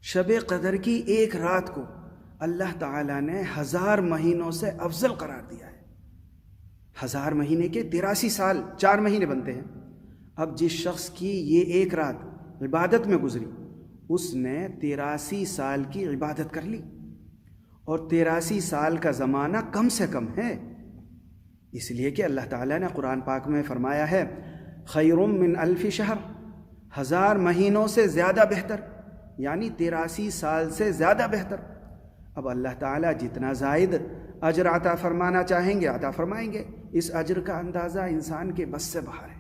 شب قدر کی ایک رات کو اللہ تعالیٰ نے 1000 مہینوں سے افضل قرار دیا ہے۔ 1000 مہینے کے 83 سال 4 مہینے بنتے ہیں۔ اب جس شخص کی یہ ایک رات عبادت میں گزری، اس نے 83 سال کی عبادت کر لی، اور 83 سال کا زمانہ کم سے کم ہے، اس لیے کہ اللہ تعالیٰ نے قرآن پاک میں فرمایا ہے خیر من 1000 شہر، 1000 مہینوں سے زیادہ بہتر، یعنی 83 سال سے زیادہ بہتر۔ اب اللہ تعالیٰ جتنا زائد اجر عطا فرمانا چاہیں گے عطا فرمائیں گے، اس اجر کا اندازہ انسان کے بس سے باہر ہے۔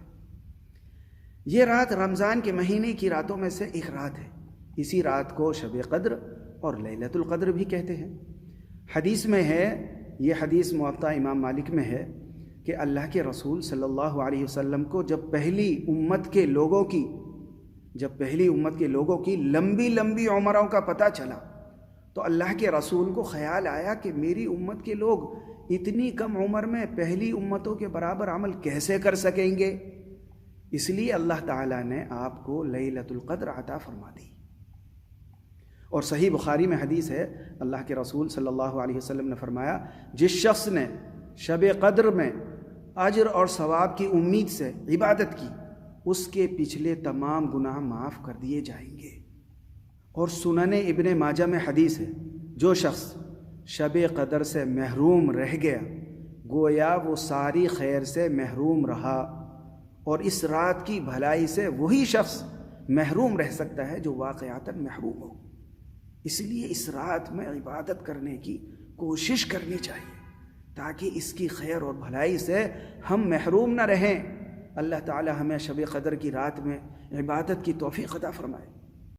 یہ رات رمضان کے مہینے کی راتوں میں سے ایک رات ہے، اسی رات کو شب قدر اور لیلۃ القدر بھی کہتے ہیں۔ حدیث میں ہے، یہ حدیث موطا امام مالک میں ہے کہ اللہ کے رسول صلی اللہ علیہ وسلم کو جب پہلی امت کے لوگوں کی لمبی لمبی عمروں کا پتہ چلا تو اللہ کے رسول کو خیال آیا کہ میری امت کے لوگ اتنی کم عمر میں پہلی امتوں کے برابر عمل کیسے کر سکیں گے، اس لیے اللہ تعالیٰ نے آپ کو لیلۃ القدر عطا فرما دی۔ اور صحیح بخاری میں حدیث ہے، اللہ کے رسول صلی اللہ علیہ وسلم نے فرمایا جس شخص نے شب قدر میں اجر اور ثواب کی امید سے عبادت کی، اس کے پچھلے تمام گناہ معاف کر دیے جائیں گے۔ اور سنن ابن ماجہ میں حدیث ہے، جو شخص شب قدر سے محروم رہ گیا گویا وہ ساری خیر سے محروم رہا، اور اس رات کی بھلائی سے وہی شخص محروم رہ سکتا ہے جو واقعاتاً محروم ہو۔ اس لیے اس رات میں عبادت کرنے کی کوشش کرنی چاہیے تاکہ اس کی خیر اور بھلائی سے ہم محروم نہ رہیں۔ اللہ تعالی ہمیں شب قدر کی رات میں عبادت کی توفیق عطا فرمائے۔